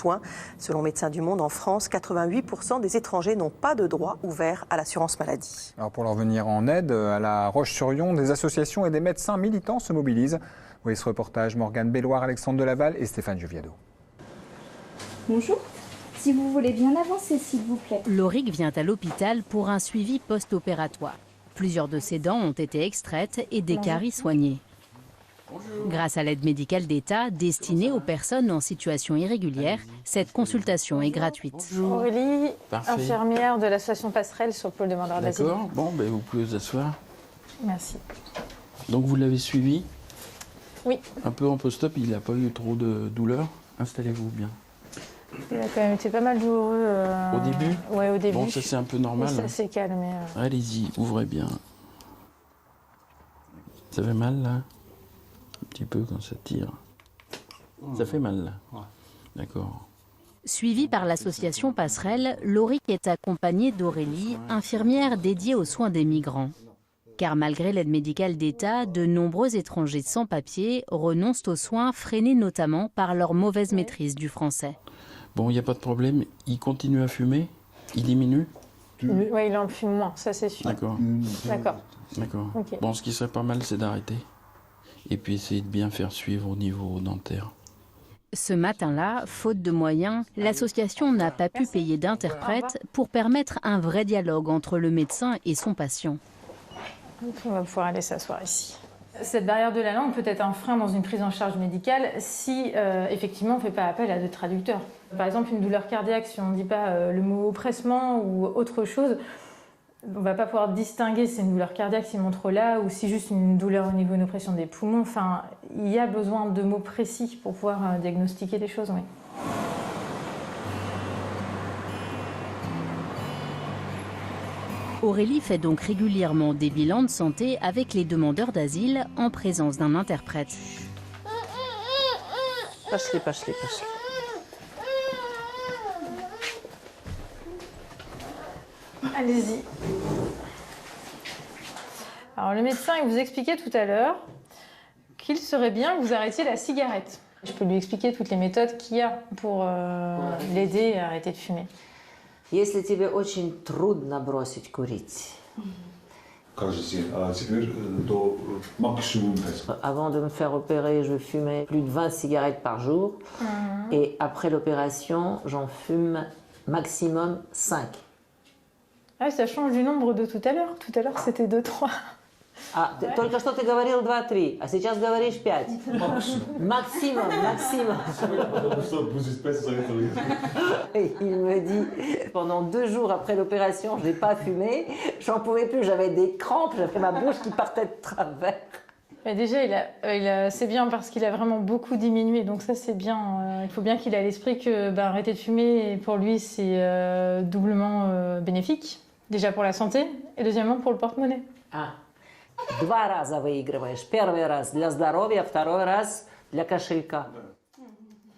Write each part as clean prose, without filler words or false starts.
soins. Selon Médecins du Monde, en France, 88% des étrangers n'ont pas de droit ouvert à l'assurance maladie. Alors pour leur venir en aide, à La Roche-sur-Yon, des associations et des médecins militants se mobilisent. Vous voyez ce reportage, Morgane Belloir, Alexandre Delaval et Stéphane Juviado. Bonjour. Si vous voulez bien avancer, s'il vous plaît. Lauric vient à l'hôpital pour un suivi post-opératoire. Plusieurs de ses dents ont été extraites et des caries soignées. Grâce à l'aide médicale d'État destinée aux personnes en situation irrégulière, cette consultation est gratuite. Aurélie, Parfait. infirmière de l'association Passerelle sur le pôle demandeur d'asile. D'accord, bon, vous pouvez vous asseoir. Merci. Donc vous l'avez suivi? Oui. Un peu en post-op, il n'a pas eu trop de douleur. Installez-vous bien. Il a quand même été pas mal douloureux. Au début? Ouais, au début. Bon, ça c'est un peu normal. Ça s'est calmé. Allez-y, ouvrez bien. Ça fait mal là? Un petit peu quand ça tire. Ça fait mal là? Ouais. D'accord. Suivi par l'association Passerelle, Lauric est accompagné d'Aurélie, infirmière dédiée aux soins des migrants. Car malgré l'aide médicale d'État, de nombreux étrangers sans papier renoncent aux soins, freinés notamment par leur mauvaise maîtrise du français. Bon, il n'y a pas de problème. Il continue à fumer? Il diminue? Oui, il en fume moins, ça c'est sûr. D'accord. D'accord. D'accord. Ok. Bon, ce qui serait pas mal, c'est d'arrêter. Et puis essayer de bien faire suivre au niveau dentaire. Ce matin-là, faute de moyens, l'association n'a pas pu payer d'interprète pour permettre un vrai dialogue entre le médecin et son patient. Donc, on va pouvoir aller s'asseoir ici. Cette barrière de la langue peut être un frein dans une prise en charge médicale si effectivement on ne fait pas appel à de traducteurs. Par exemple, une douleur cardiaque, si on ne dit pas le mot oppressement ou autre chose, on ne va pas pouvoir distinguer si c'est une douleur cardiaque, si mon trop là, ou si juste une douleur au niveau d'une oppression des poumons. Enfin, il y a besoin de mots précis pour pouvoir diagnostiquer des choses, oui. Aurélie fait donc régulièrement des bilans de santé avec les demandeurs d'asile en présence d'un interprète. Pâche-les. Allez-y. Alors le médecin, il vous expliquait tout à l'heure qu'il serait bien que vous arrêtiez la cigarette. Je peux lui expliquer toutes les méthodes qu'il y a pour l'aider à arrêter de fumer. Если тебе очень трудно бросить курить. Avant de me faire opérer, je fumais plus de 20 cigarettes par jour. Et après l'opération, j'en fume maximum 5. Ah, ça change du nombre de tout à l'heure. Tout à l'heure, c'était 2-3. А, только что ты говорил 2-3, а сейчас говоришь 5. Maximum. Et il me dit, pendant 2 jours après l'opération, je n'ai pas fumé, j'en pouvais plus, j'avais des crampes, j'avais ma bouche qui partait de travers. Mais déjà, c'est bien parce qu'il a vraiment beaucoup diminué, donc ça c'est bien. Il faut bien qu'il ait à l'esprit que arrêter de fumer, pour lui, c'est doublement bénéfique. Déjà pour la santé, et deuxièmement pour le porte-monnaie. Ah. 2 раза выигрываешь. Первый раз для здоровья, второй раз для кошелька.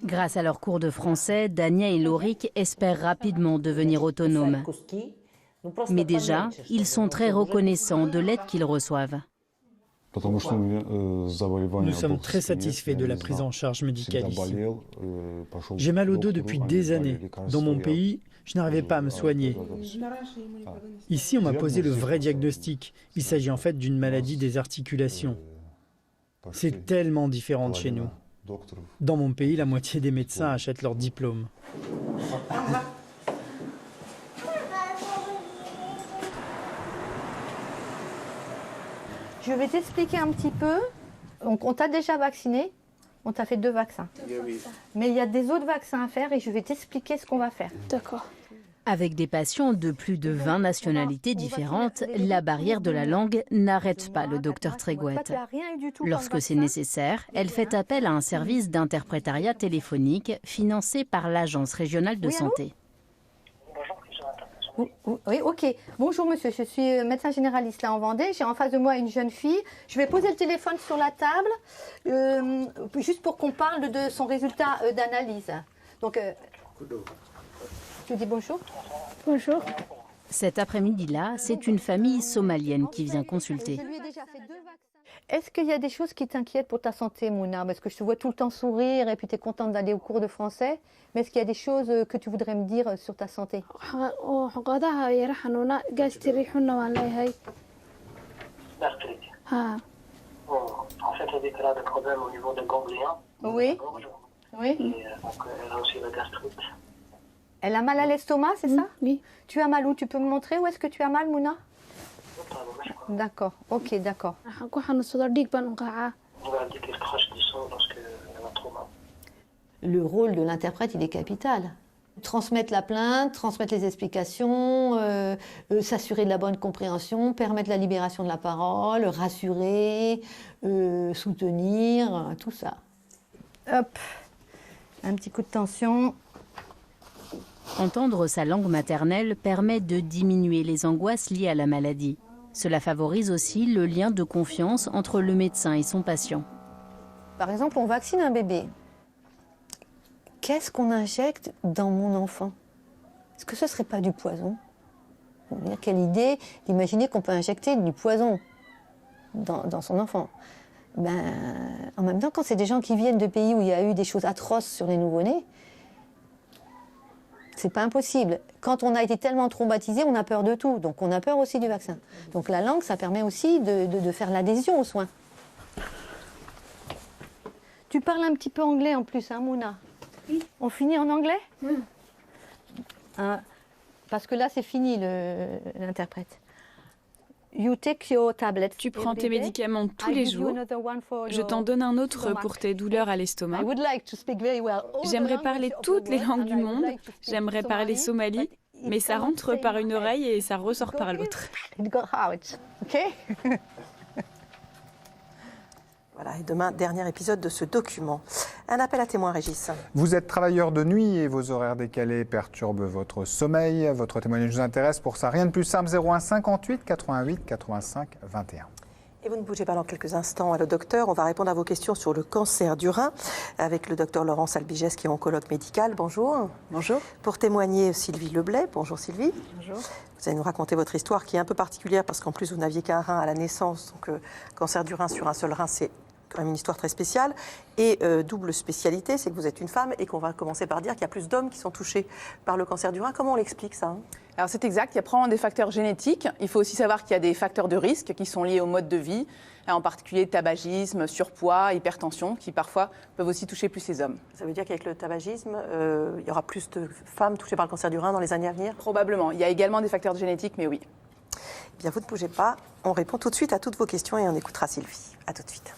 Grâce à leur cours de français, Dania et Lauric espèrent rapidement devenir autonomes. Mais déjà, ils sont très reconnaissants de l'aide qu'ils reçoivent. Nous sommes très satisfaits de la prise en charge médicale ici. J'ai mal au dos depuis des années. Dans mon pays, je n'arrivais pas à me soigner. Ici, on m'a posé le vrai diagnostic. Il s'agit en fait d'une maladie des articulations. C'est tellement différent de chez nous. Dans mon pays, la moitié des médecins achètent leur diplôme. Je vais t'expliquer un petit peu. Donc, on t'a déjà vacciné. On t'a fait 2 vaccins. Mais il y a des autres vaccins à faire et je vais t'expliquer ce qu'on va faire. D'accord. Avec des patients de plus de 20 nationalités différentes, la barrière de la langue n'arrête pas le docteur Trégouette. Lorsque c'est nécessaire, elle fait appel à un service d'interprétariat téléphonique financé par l'Agence régionale de santé. Oui, ok. Bonjour monsieur, je suis médecin généraliste là en Vendée. J'ai en face de moi une jeune fille. Je vais poser le téléphone sur la table, juste pour qu'on parle de son résultat d'analyse. Donc, tu dis bonjour. Bonjour. Cet après-midi-là, c'est une famille somalienne qui vient consulter. Est-ce qu'il y a des choses qui t'inquiètent pour ta santé, Mouna? Parce que je te vois tout le temps sourire et puis tu es contente d'aller au cours de français. Mais est-ce qu'il y a des choses que tu voudrais me dire sur ta santé? En fait, elle a des problèmes au niveau des ganglions. Oui. Oui. Et donc, elle a aussi la gastrite. Elle a mal à l'estomac, c'est ça? Oui. Tu as mal où? Tu peux me montrer où est-ce que tu as mal, Mouna? D'accord, ok, d'accord. On va dire qu'elle crache du sang lorsqu'elle a trop mal. Le rôle de l'interprète, il est capital. Transmettre la plainte, transmettre les explications, s'assurer de la bonne compréhension, permettre la libération de la parole, rassurer, soutenir, tout ça. Hop, un petit coup de tension. Entendre sa langue maternelle permet de diminuer les angoisses liées à la maladie. Cela favorise aussi le lien de confiance entre le médecin et son patient. Par exemple, on vaccine un bébé. Qu'est-ce qu'on injecte dans mon enfant? Est-ce que ce ne serait pas du poison? Quelle idée d'imaginer qu'on peut injecter du poison dans son enfant. En même temps, quand c'est des gens qui viennent de pays où il y a eu des choses atroces sur les nouveau-nés, c'est pas impossible. Quand on a été tellement traumatisé, on a peur de tout. Donc on a peur aussi du vaccin. Donc la langue, ça permet aussi de faire l'adhésion aux soins. Tu parles un petit peu anglais en plus, hein, Mouna? Oui. On finit en anglais? Parce que là, c'est fini l'interprète. Tu prends tes médicaments tous les jours. Je t'en donne un autre pour tes douleurs à l'estomac. J'aimerais parler toutes les langues du monde. J'aimerais parler somali, mais ça rentre par une oreille et ça ressort par l'autre. Voilà, et demain, dernier épisode de ce document. Un appel à témoins, Régis. Vous êtes travailleur de nuit et vos horaires décalés perturbent votre sommeil. Votre témoignage nous intéresse. Pour ça, rien de plus simple, 01 58 88 85 21. Et vous ne bougez pas dans quelques instants, le docteur. On va répondre à vos questions sur le cancer du rein avec le docteur Laurence Albigès, qui est oncologue médical. Bonjour. Bonjour. Pour témoigner, Sylvie Leblay. Bonjour Sylvie. Bonjour. Vous allez nous raconter votre histoire qui est un peu particulière parce qu'en plus, vous n'aviez qu'un rein à la naissance. Donc, cancer du rein sur un seul rein, c'est quand même une histoire très spéciale. Et double spécialité, c'est que vous êtes une femme et qu'on va commencer par dire qu'il y a plus d'hommes qui sont touchés par le cancer du rein. Comment on l'explique ça? Alors c'est exact, il y a probablement des facteurs génétiques. Il faut aussi savoir qu'il y a des facteurs de risque qui sont liés au mode de vie, en particulier tabagisme, surpoids, hypertension, qui parfois peuvent aussi toucher plus les hommes. Ça veut dire qu'avec le tabagisme, il y aura plus de femmes touchées par le cancer du rein dans les années à venir? Probablement. Il y a également des facteurs génétiques, mais oui. Eh bien, vous ne bougez pas. On répond tout de suite à toutes vos questions et on écoutera Sylvie. À tout de suite.